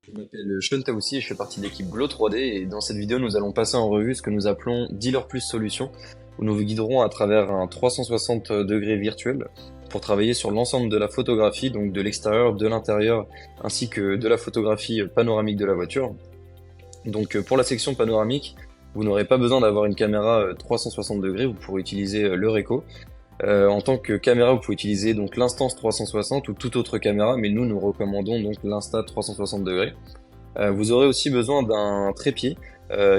Je m'appelle Sean Taoussi et je fais partie de l'équipe Glow 3D et dans cette vidéo nous allons passer en revue ce que nous appelons Dealer Plus Solutions où nous vous guiderons à travers un 360 degrés virtuel pour travailler sur l'ensemble de la photographie, donc de l'extérieur, de l'intérieur ainsi que de la photographie panoramique de la voiture. Donc pour la section panoramique, vous n'aurez pas besoin d'avoir une caméra 360 degrés, vous pourrez utiliser le Ricoh. En tant que caméra, vous pouvez utiliser donc l'instance 360 ou toute autre caméra, mais nous recommandons donc l'insta 360 degrés. Vous aurez aussi besoin d'un trépied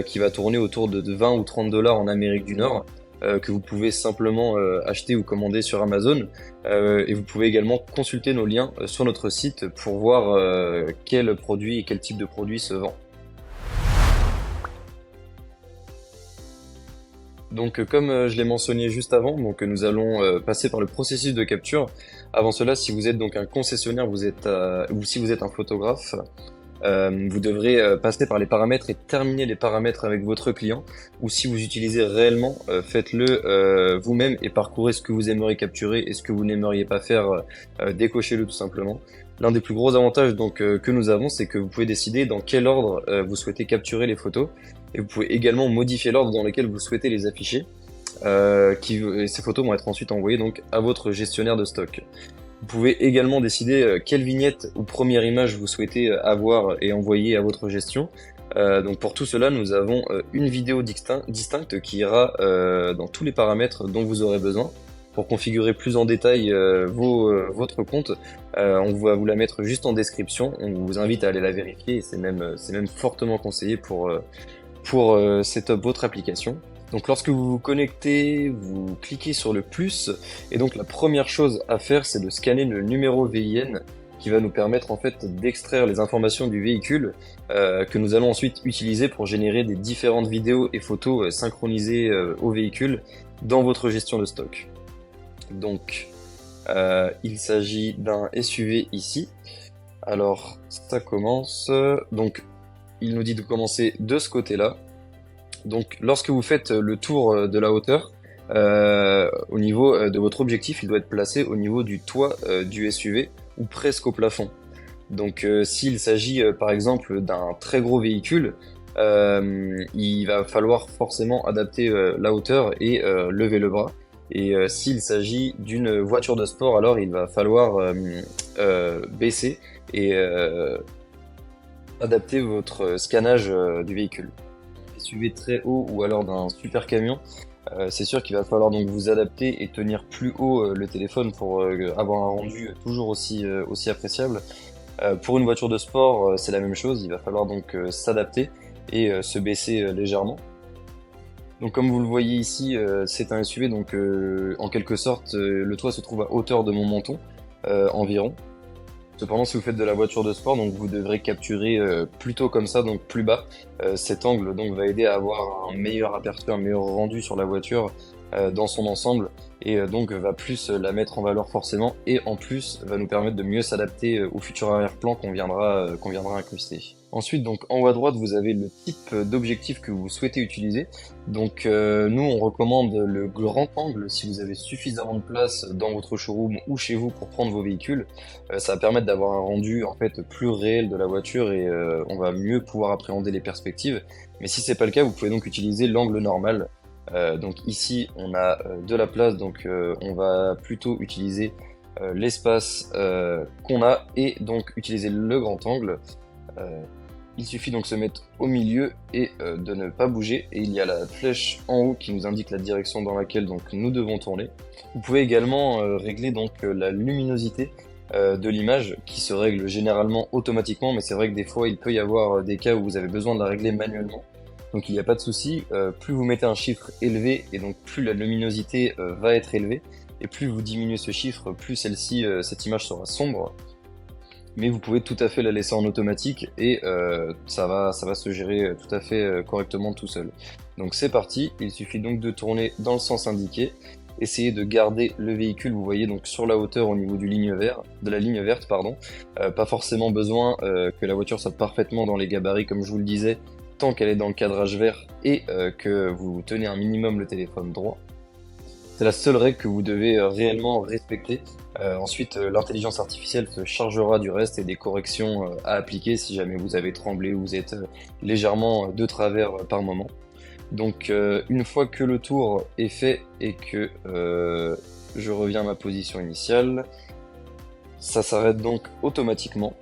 qui va tourner autour de 20 ou 30 dollars en Amérique du Nord, que vous pouvez simplement acheter ou commander sur Amazon. Et vous pouvez également consulter nos liens sur notre site pour voir quel produit et quel type de produit se vend. Donc comme je l'ai mentionné juste avant, donc nous allons passer par le processus de capture. Avant cela, si vous êtes donc un concessionnaire, ou si vous êtes un photographe, vous devrez passer par les paramètres et terminer les paramètres avec votre client. Ou si vous utilisez réellement, faites-le vous-même et parcourez ce que vous aimeriez capturer et ce que vous n'aimeriez pas faire, décochez-le tout simplement. L'un des plus gros avantages donc que nous avons, c'est que vous pouvez décider dans quel ordre vous souhaitez capturer les photos et vous pouvez également modifier l'ordre dans lequel vous souhaitez les afficher. Et ces photos vont être ensuite envoyées donc à votre gestionnaire de stock. Vous pouvez également décider quelle vignette ou première image vous souhaitez avoir et envoyer à votre gestion. Donc pour tout cela, nous avons une vidéo distincte qui ira dans tous les paramètres dont vous aurez besoin. Pour configurer plus en détail votre compte, on va vous la mettre juste en description. On vous invite à aller la vérifier et c'est même fortement conseillé pour setup votre application. Donc lorsque vous vous connectez, vous cliquez sur le plus et donc la première chose à faire c'est de scanner le numéro VIN qui va nous permettre en fait d'extraire les informations du véhicule que nous allons ensuite utiliser pour générer des différentes vidéos et photos synchronisées au véhicule dans votre gestion de stock. Donc il s'agit d'un SUV ici. Alors ça commence, donc il nous dit de commencer de ce côté-là. Donc lorsque vous faites le tour de la hauteur, au niveau de votre objectif, il doit être placé au niveau du toit du SUV ou presque au plafond. Donc s'il s'agit par exemple d'un très gros véhicule, il va falloir forcément adapter la hauteur et lever le bras. Et s'il s'agit d'une voiture de sport, alors il va falloir baisser et adapter votre scannage du véhicule. SUV très haut ou alors d'un super camion, c'est sûr qu'il va falloir donc vous adapter et tenir plus haut le téléphone pour avoir un rendu toujours aussi appréciable. Pour une voiture de sport, c'est la même chose, il va falloir donc s'adapter et se baisser légèrement. Donc comme vous le voyez ici, c'est un SUV, donc en quelque sorte le toit se trouve à hauteur de mon menton environ. Cependant, si vous faites de la voiture de sport, donc vous devrez capturer plutôt comme ça, donc plus bas. Cet angle donc va aider à avoir un meilleur aperçu, un meilleur rendu sur la voiture dans son ensemble et donc va plus la mettre en valeur forcément et en plus va nous permettre de mieux s'adapter au futur arrière-plan qu'on viendra incruster. Ensuite, donc en haut à droite, vous avez le type d'objectif que vous souhaitez utiliser. Donc nous, on recommande le grand angle si vous avez suffisamment de place dans votre showroom ou chez vous pour prendre vos véhicules. Ça va permettre d'avoir un rendu en fait plus réel de la voiture et on va mieux pouvoir appréhender les perspectives. Mais si c'est pas le cas, vous pouvez donc utiliser l'angle normal. Donc ici, on a de la place, donc on va plutôt utiliser l'espace qu'on a et donc utiliser le grand angle. Il suffit donc de se mettre au milieu et de ne pas bouger et il y a la flèche en haut qui nous indique la direction dans laquelle donc nous devons tourner. Vous pouvez également régler donc la luminosité de l'image qui se règle généralement automatiquement, mais c'est vrai que des fois il peut y avoir des cas où vous avez besoin de la régler manuellement. Donc il n'y a pas de souci, plus vous mettez un chiffre élevé et donc plus la luminosité va être élevée et plus vous diminuez ce chiffre, plus cette image sera sombre. Mais vous pouvez tout à fait la laisser en automatique et ça va se gérer tout à fait correctement tout seul. Donc c'est parti, il suffit donc de tourner dans le sens indiqué, essayez de garder le véhicule, vous voyez donc sur la hauteur au niveau de la ligne verte, pardon. Pas forcément besoin que la voiture soit parfaitement dans les gabarits comme je vous le disais, tant qu'elle est dans le cadrage vert et que vous tenez un minimum le téléphone droit. C'est la seule règle que vous devez réellement respecter. Ensuite, l'intelligence artificielle se chargera du reste et des corrections à appliquer si jamais vous avez tremblé ou vous êtes légèrement de travers par moment. Donc, une fois que le tour est fait et que je reviens à ma position initiale, ça s'arrête donc automatiquement.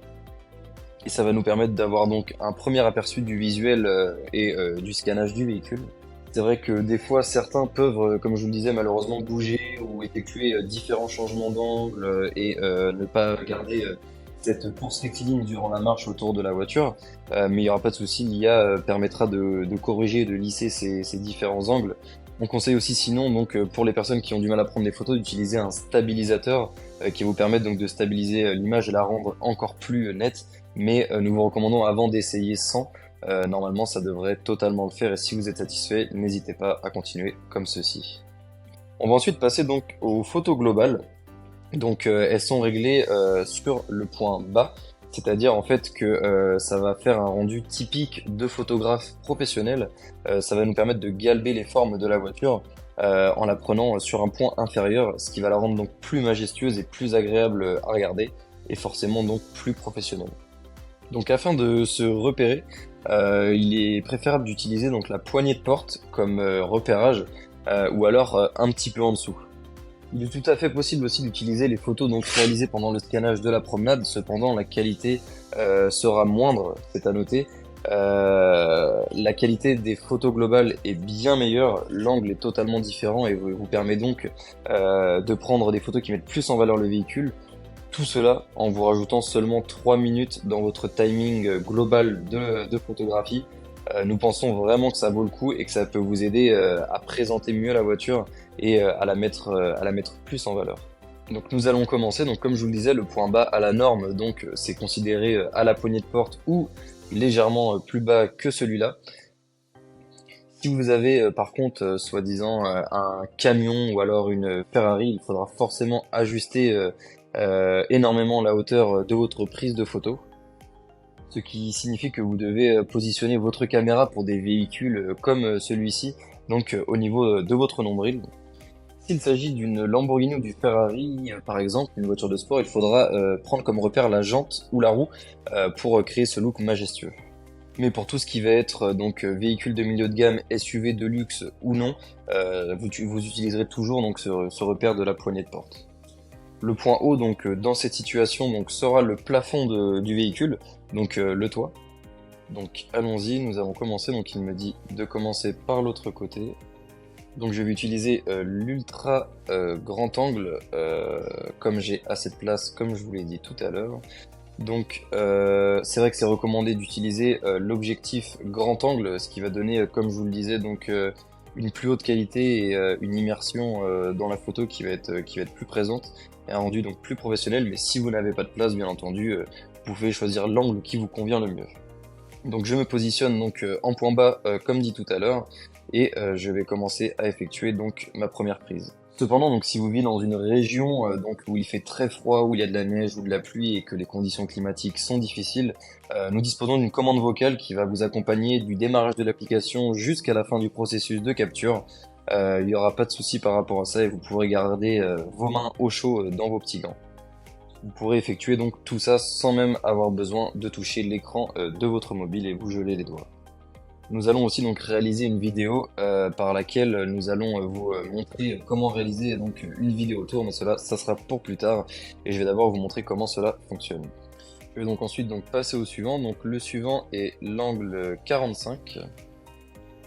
Et ça va nous permettre d'avoir donc un premier aperçu du visuel et du scannage du véhicule. C'est vrai que des fois, certains peuvent, comme je vous le disais, malheureusement bouger ou effectuer différents changements d'angle et ne pas garder cette course rectiligne durant la marche autour de la voiture. Mais il n'y aura pas de souci, l'IA permettra de corriger, de lisser ces différents angles. On conseille aussi sinon, donc, pour les personnes qui ont du mal à prendre des photos, d'utiliser un stabilisateur qui vous permettre donc de stabiliser l'image et la rendre encore plus nette. Mais nous vous recommandons avant d'essayer sans. Normalement, ça devrait totalement le faire et si vous êtes satisfait, n'hésitez pas à continuer comme ceci. On va ensuite passer donc aux photos globales. Donc elles sont réglées sur le point bas, c'est-à-dire en fait que ça va faire un rendu typique de photographe professionnel. Ça va nous permettre de galber les formes de la voiture en la prenant sur un point inférieur, ce qui va la rendre donc plus majestueuse et plus agréable à regarder et forcément donc plus professionnelle. Donc afin de se repérer, il est préférable d'utiliser donc la poignée de porte comme repérage ou alors un petit peu en dessous. Il est tout à fait possible aussi d'utiliser les photos donc réalisées pendant le scannage de la promenade, cependant la qualité sera moindre, c'est à noter. La qualité des photos globales est bien meilleure, l'angle est totalement différent et vous permet donc de prendre des photos qui mettent plus en valeur le véhicule. Tout cela en vous rajoutant seulement 3 minutes dans votre timing global de photographie. Nous pensons vraiment que ça vaut le coup et que ça peut vous aider à présenter mieux la voiture et à la mettre plus en valeur. Donc nous allons commencer, donc comme je vous le disais, le point bas à la norme, donc c'est considéré à la poignée de porte ou légèrement plus bas que celui-là. Si vous avez par contre soi-disant un camion ou alors une Ferrari, il faudra forcément ajuster énormément la hauteur de votre prise de photo. Ce qui signifie que vous devez positionner votre caméra pour des véhicules comme celui-ci, donc au niveau de votre nombril. S'il s'agit d'une Lamborghini ou du Ferrari, par exemple, une voiture de sport, il faudra prendre comme repère la jante ou la roue pour créer ce look majestueux. Mais pour tout ce qui va être donc véhicule de milieu de gamme, SUV de luxe ou non, vous utiliserez toujours donc ce repère de la poignée de porte. Le point haut donc dans cette situation donc sera le plafond du véhicule, donc le toit. Donc allons-y, nous allons commencer. Donc il me dit de commencer par l'autre côté. Donc je vais utiliser l'ultra grand angle comme j'ai assez de place, comme je vous l'ai dit tout à l'heure. Donc c'est vrai que c'est recommandé d'utiliser l'objectif grand angle, ce qui va donner, comme je vous le disais, donc une plus haute qualité et une immersion dans la photo qui va être plus présente et un rendu donc plus professionnel. Mais si vous n'avez pas de place, bien entendu, vous pouvez choisir l'angle qui vous convient le mieux. Donc je me positionne donc en point bas comme dit tout à l'heure et je vais commencer à effectuer donc ma première prise. Cependant, donc si vous vivez dans une région donc où il fait très froid, où il y a de la neige ou de la pluie et que les conditions climatiques sont difficiles, nous disposons d'une commande vocale qui va vous accompagner du démarrage de l'application jusqu'à la fin du processus de capture. Il n'y aura pas de souci par rapport à ça et vous pourrez garder vos mains au chaud dans vos petits gants. Vous pourrez effectuer donc tout ça sans même avoir besoin de toucher l'écran de votre mobile et vous geler les doigts. Nous allons aussi donc réaliser une vidéo par laquelle nous allons vous montrer comment réaliser donc une vidéo tour, mais cela ça sera pour plus tard et je vais d'abord vous montrer comment cela fonctionne. Je vais donc ensuite donc passer au suivant. Donc le suivant est l'angle 45.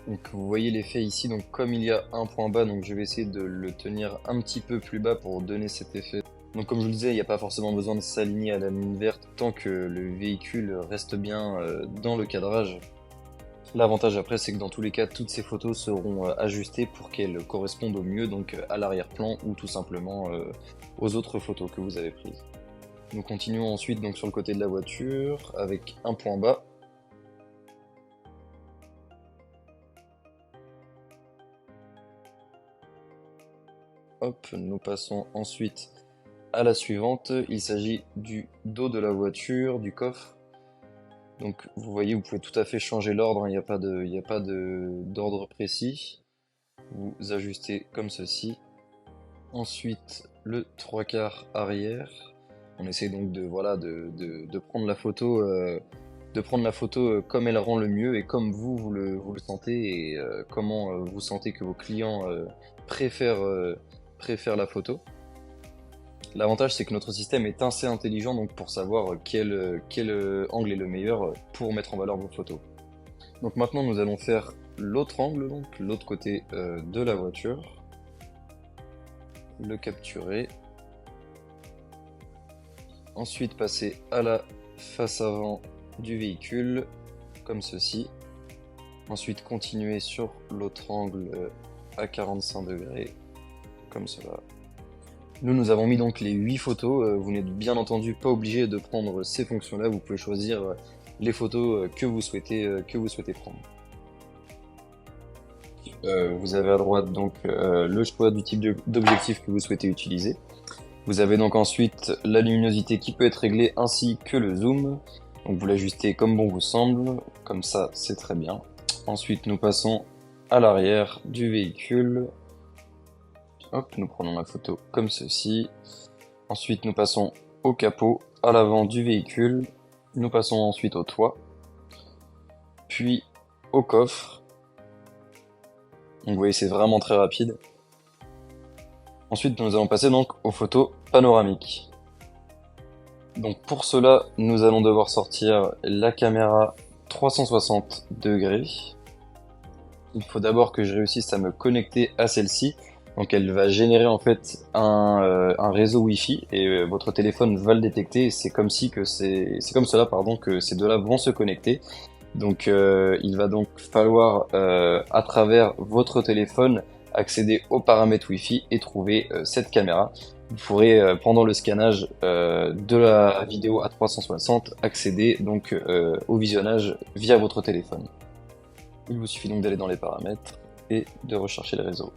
Donc vous voyez l'effet ici, donc comme il y a un point bas, donc je vais essayer de le tenir un petit peu plus bas pour donner cet effet. Donc comme je vous le disais, il n'y a pas forcément besoin de s'aligner à la ligne verte tant que le véhicule reste bien dans le cadrage. L'avantage après, c'est que dans tous les cas, toutes ces photos seront ajustées pour qu'elles correspondent au mieux donc à l'arrière-plan ou tout simplement aux autres photos que vous avez prises. Nous continuons ensuite donc sur le côté de la voiture avec un point bas. Hop, nous passons ensuite à la suivante. Il s'agit du dos de la voiture, du coffre. Donc vous voyez, vous pouvez tout à fait changer l'ordre, hein, il n'y a pas d'ordre précis. Vous ajustez comme ceci. Ensuite, le trois quarts arrière. On essaie donc de, voilà, de prendre la photo, comme elle rend le mieux et comme vous le sentez et comment vous sentez que vos clients préfèrent, préfèrent la photo. L'avantage, c'est que notre système est assez intelligent donc pour savoir quel angle est le meilleur pour mettre en valeur vos photos. Donc maintenant, nous allons faire l'autre angle, donc l'autre côté de la voiture, le capturer. Ensuite, passer à la face avant du véhicule, comme ceci. Ensuite, continuer sur l'autre angle à 45 degrés, comme cela. Nous avons mis donc les 8 photos. Vous n'êtes bien entendu pas obligé de prendre ces fonctions-là. Vous pouvez choisir les photos que vous souhaitez prendre. Vous avez à droite donc le choix du type d'objectif que vous souhaitez utiliser. Vous avez donc ensuite la luminosité qui peut être réglée ainsi que le zoom. Donc vous l'ajustez comme bon vous semble, comme ça c'est très bien. Ensuite nous passons à l'arrière du véhicule. Hop, nous prenons la photo comme ceci. Ensuite nous passons au capot, à l'avant du véhicule. Nous passons ensuite au toit, puis au coffre. Donc vous voyez c'est vraiment très rapide. Ensuite, nous allons passer donc aux photos panoramiques. Donc pour cela, nous allons devoir sortir la caméra 360 degrés. Il faut d'abord que je réussisse à me connecter à celle-ci. Donc elle va générer en fait un réseau Wi-Fi et votre téléphone va le détecter. C'est comme cela pardon que ces deux-là vont se connecter. Donc il va donc falloir à travers votre téléphone accéder aux paramètres Wi-Fi et trouver cette caméra. Vous pourrez pendant le scannage de la vidéo à 360 accéder donc au visionnage via votre téléphone. Il vous suffit donc d'aller dans les paramètres et de rechercher le réseau.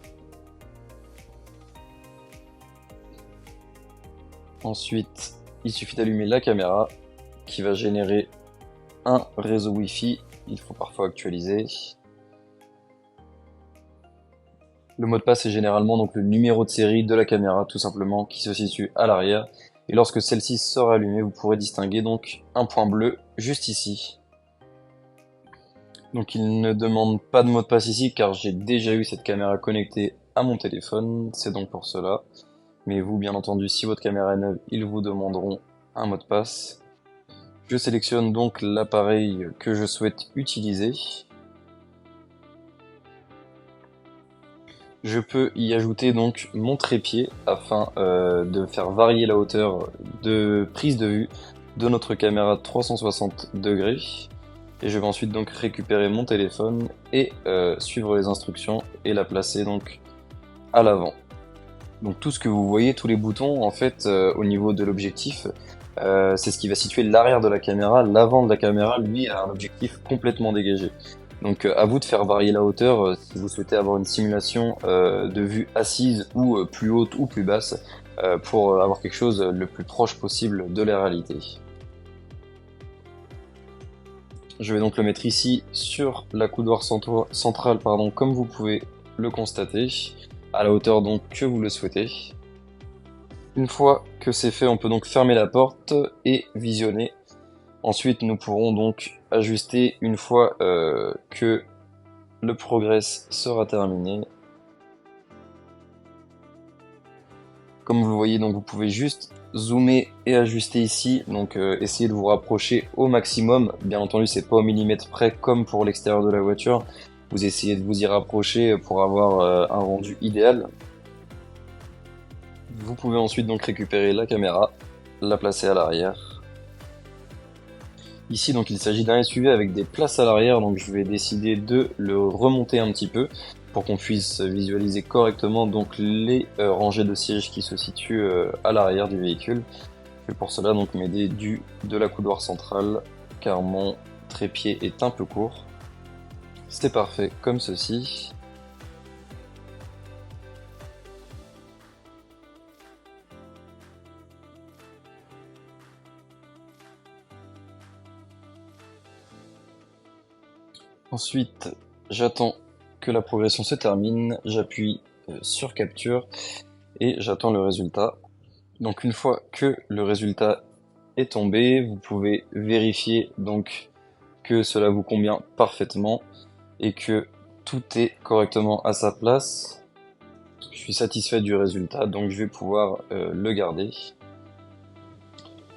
Ensuite, il suffit d'allumer la caméra qui va générer un réseau Wi-Fi. Il faut parfois actualiser. Le mot de passe est généralement donc le numéro de série de la caméra, tout simplement, qui se situe à l'arrière. Et lorsque celle-ci sera allumée, vous pourrez distinguer donc un point bleu juste ici. Donc il ne demande pas de mot de passe ici car j'ai déjà eu cette caméra connectée à mon téléphone, c'est donc pour cela. Mais vous, bien entendu, si votre caméra est neuve, ils vous demanderont un mot de passe. Je sélectionne donc l'appareil que je souhaite utiliser. Je peux y ajouter donc mon trépied afin de faire varier la hauteur de prise de vue de notre caméra 360 degrés. Et je vais ensuite donc récupérer mon téléphone et suivre les instructions et la placer donc à l'avant. Donc tout ce que vous voyez, tous les boutons en fait au niveau de l'objectif, c'est ce qui va situer l'arrière de la caméra. L'avant de la caméra, lui, a un objectif complètement dégagé. Donc à vous de faire varier la hauteur si vous souhaitez avoir une simulation de vue assise ou plus haute ou plus basse pour avoir quelque chose le plus proche possible de la réalité. Je vais donc le mettre ici sur la coudoir centrale, pardon, comme vous pouvez le constater, à la hauteur donc que vous le souhaitez. Une fois que c'est fait, on peut donc fermer la porte et visionner. Ensuite, nous pourrons donc ajuster une fois que le progress sera terminé. Comme vous le voyez, donc vous pouvez juste zoomer et ajuster ici, donc essayez de vous rapprocher au maximum. Bien entendu, c'est pas au millimètre près comme pour l'extérieur de la voiture. Vous essayez de vous y rapprocher pour avoir un rendu idéal. Vous pouvez ensuite donc récupérer la caméra, la placer à l'arrière. Ici donc il s'agit d'un SUV avec des places à l'arrière, donc je vais décider de le remonter un petit peu pour qu'on puisse visualiser correctement donc les rangées de sièges qui se situent à l'arrière du véhicule. Je vais pour cela donc m'aider de la coudoir centrale car mon trépied est un peu court. C'est parfait comme ceci. Ensuite, j'attends que la progression se termine, j'appuie sur capture et j'attends le résultat. Donc une fois que le résultat est tombé, vous pouvez vérifier donc que cela vous convient parfaitement et que tout est correctement à sa place. Je suis satisfait du résultat, donc je vais pouvoir le garder.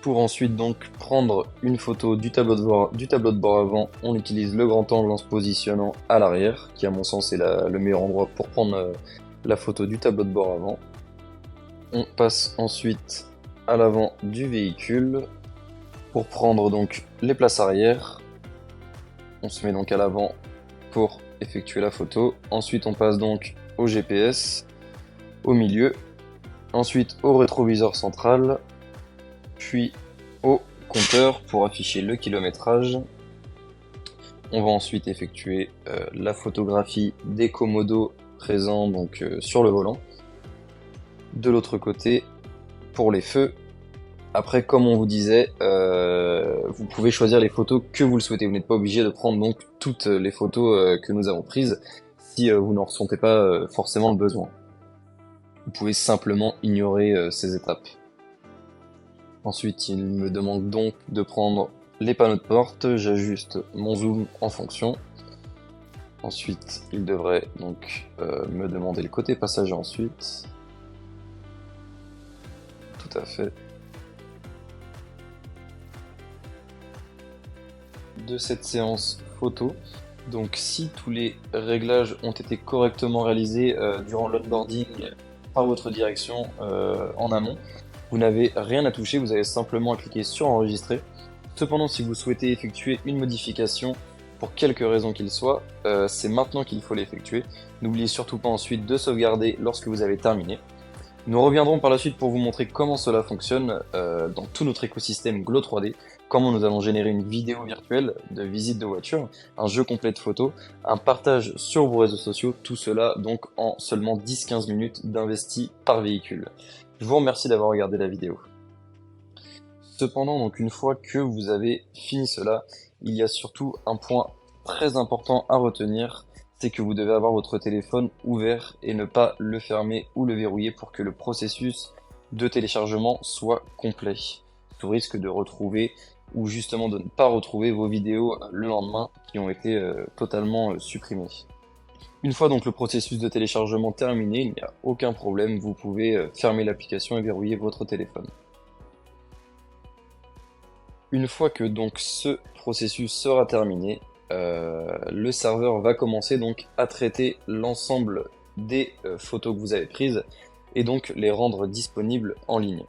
Pour ensuite donc prendre une photo du tableau de bord avant, on utilise le grand angle en se positionnant à l'arrière, qui à mon sens est le meilleur endroit pour prendre la photo du tableau de bord avant. On passe ensuite à l'avant du véhicule pour prendre donc les places arrière. On se met donc à l'avant pour effectuer la photo. Ensuite on passe donc au GPS, au milieu, ensuite au rétroviseur central, puis au compteur pour afficher le kilométrage. On va ensuite effectuer la photographie des commodos présents donc sur le volant. De l'autre côté, pour les feux, après comme on vous disait, vous pouvez choisir les photos que vous le souhaitez. Vous n'êtes pas obligé de prendre donc toutes les photos que nous avons prises si vous n'en ressentez pas forcément le besoin. Vous pouvez simplement ignorer ces étapes. Ensuite, il me demande donc de prendre les panneaux de porte. J'ajuste mon zoom en fonction. Ensuite, il devrait donc me demander le côté passager ensuite. Tout à fait. De cette séance photo. Donc si tous les réglages ont été correctement réalisés durant l'onboarding par votre direction en amont, vous n'avez rien à toucher, vous avez simplement à cliquer sur enregistrer. Cependant, si vous souhaitez effectuer une modification, pour quelque raison qu'il soit, c'est maintenant qu'il faut l'effectuer. N'oubliez surtout pas ensuite de sauvegarder lorsque vous avez terminé. Nous reviendrons par la suite pour vous montrer comment cela fonctionne dans tout notre écosystème Glow 3D, comment nous allons générer une vidéo virtuelle de visite de voiture, un jeu complet de photos, un partage sur vos réseaux sociaux, tout cela donc en seulement 10-15 minutes d'investi par véhicule. Je vous remercie d'avoir regardé la vidéo. Cependant, donc une fois que vous avez fini cela, il y a surtout un point très important à retenir, c'est que vous devez avoir votre téléphone ouvert et ne pas le fermer ou le verrouiller pour que le processus de téléchargement soit complet. Sous risque de retrouver ou justement de ne pas retrouver vos vidéos le lendemain qui ont été totalement supprimées. Une fois donc le processus de téléchargement terminé, il n'y a aucun problème, vous pouvez fermer l'application et verrouiller votre téléphone. Une fois que donc ce processus sera terminé, le serveur va commencer donc à traiter l'ensemble des photos que vous avez prises et donc les rendre disponibles en ligne.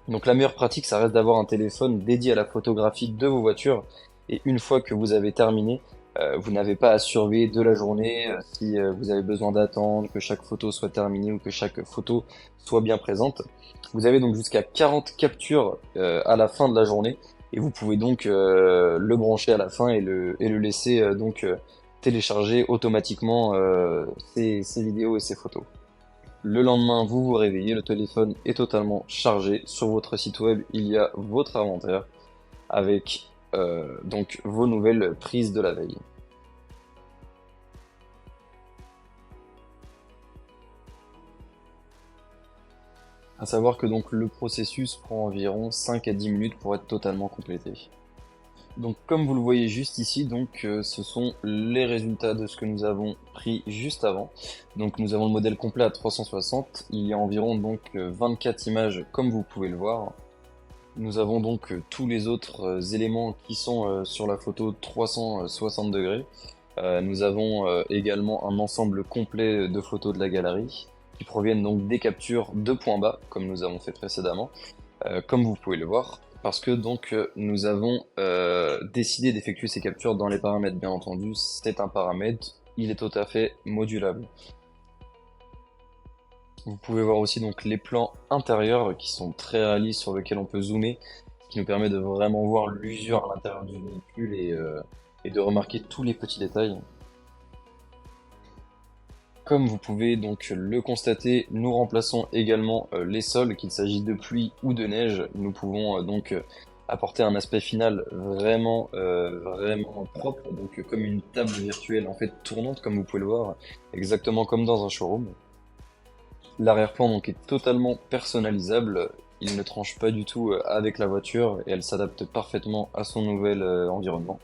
Donc la meilleure pratique, ça reste d'avoir un téléphone dédié à la photographie de vos voitures et une fois que vous avez terminé, vous n'avez pas à surveiller de la journée si vous avez besoin d'attendre que chaque photo soit terminée ou que chaque photo soit bien présente. Vous avez donc jusqu'à 40 captures à la fin de la journée et vous pouvez donc le brancher à la fin et le laisser télécharger automatiquement ces vidéos et ces photos. Le lendemain, vous vous réveillez, le téléphone est totalement chargé. Sur votre site web, il y a votre inventaire avec donc vos nouvelles prises de la veille. À savoir que donc le processus prend environ 5 à 10 minutes pour être totalement complété. Donc comme vous le voyez juste ici, donc ce sont les résultats de ce que nous avons pris juste avant. Donc nous avons le modèle complet à 360, il y a environ donc 24 images comme vous pouvez le voir. Nous avons donc tous les autres éléments qui sont sur la photo 360 degrés. Nous avons également un ensemble complet de photos de la galerie qui proviennent donc des captures de points bas comme nous avons fait précédemment, comme vous pouvez le voir. Parce que donc nous avons décidé d'effectuer ces captures dans les paramètres, bien entendu, c'est un paramètre, il est tout à fait modulable. Vous pouvez voir aussi donc les plans intérieurs qui sont très réalistes sur lesquels on peut zoomer, ce qui nous permet de vraiment voir l'usure à l'intérieur du véhicule et de remarquer tous les petits détails. Comme vous pouvez donc le constater, nous remplaçons également les sols, qu'il s'agisse de pluie ou de neige. Nous pouvons donc apporter un aspect final vraiment propre, donc comme une table virtuelle en fait tournante, comme vous pouvez le voir, exactement comme dans un showroom. L'arrière-plan donc est totalement personnalisable, il ne tranche pas du tout avec la voiture et elle s'adapte parfaitement à son nouvel environnement.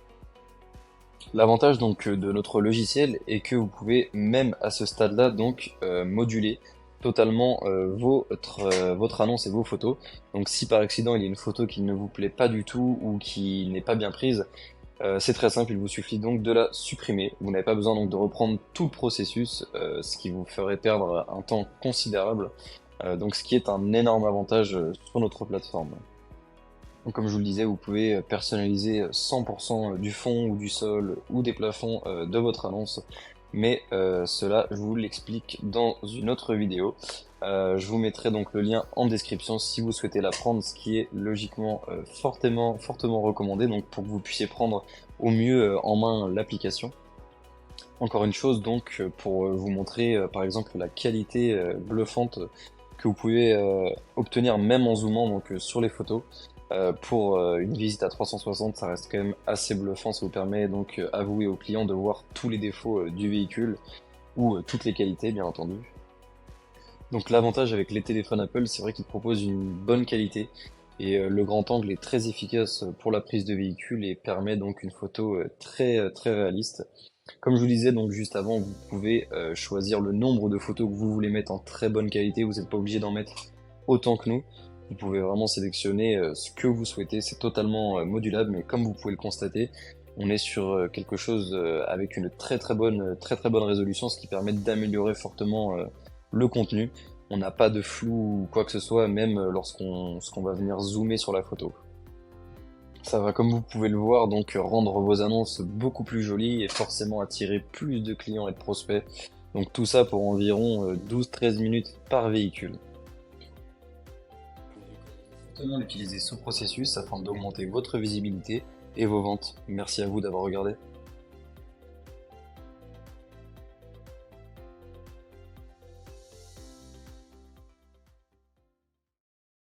L'avantage donc de notre logiciel est que vous pouvez même à ce stade-là donc moduler totalement votre annonce et vos photos. Donc si par accident il y a une photo qui ne vous plaît pas du tout ou qui n'est pas bien prise, c'est très simple, il vous suffit donc de la supprimer. Vous n'avez pas besoin donc de reprendre tout le processus, ce qui vous ferait perdre un temps considérable. Donc ce qui est un énorme avantage sur notre plateforme. Donc, comme je vous le disais, vous pouvez personnaliser 100% du fond ou du sol ou des plafonds de votre annonce. Mais cela, je vous l'explique dans une autre vidéo. Je vous mettrai donc le lien en description si vous souhaitez l'apprendre, ce qui est logiquement fortement recommandé, donc pour que vous puissiez prendre au mieux en main l'application. Encore une chose donc pour vous montrer par exemple la qualité bluffante que vous pouvez obtenir même en zoomant donc sur les photos. Pour une visite à 360, ça reste quand même assez bluffant, ça vous permet donc à vous et aux clients de voir tous les défauts du véhicule ou toutes les qualités bien entendu. Donc l'avantage avec les téléphones Apple, c'est vrai qu'ils proposent une bonne qualité et le grand angle est très efficace pour la prise de véhicule et permet donc une photo très réaliste. Comme je vous disais donc juste avant, vous pouvez choisir le nombre de photos que vous voulez mettre en très bonne qualité, vous n'êtes pas obligé d'en mettre autant que nous. Vous pouvez vraiment sélectionner ce que vous souhaitez, c'est totalement modulable, mais comme vous pouvez le constater, on est sur quelque chose avec une très bonne résolution, ce qui permet d'améliorer fortement le contenu. On n'a pas de flou ou quoi que ce soit, même lorsqu'on va venir zoomer sur la photo. Ça va, comme vous pouvez le voir, donc rendre vos annonces beaucoup plus jolies et forcément attirer plus de clients et de prospects. Donc tout ça pour environ 12-13 minutes par véhicule. Fortement d'utiliser ce processus afin d'augmenter votre visibilité et vos ventes. Merci à vous d'avoir regardé.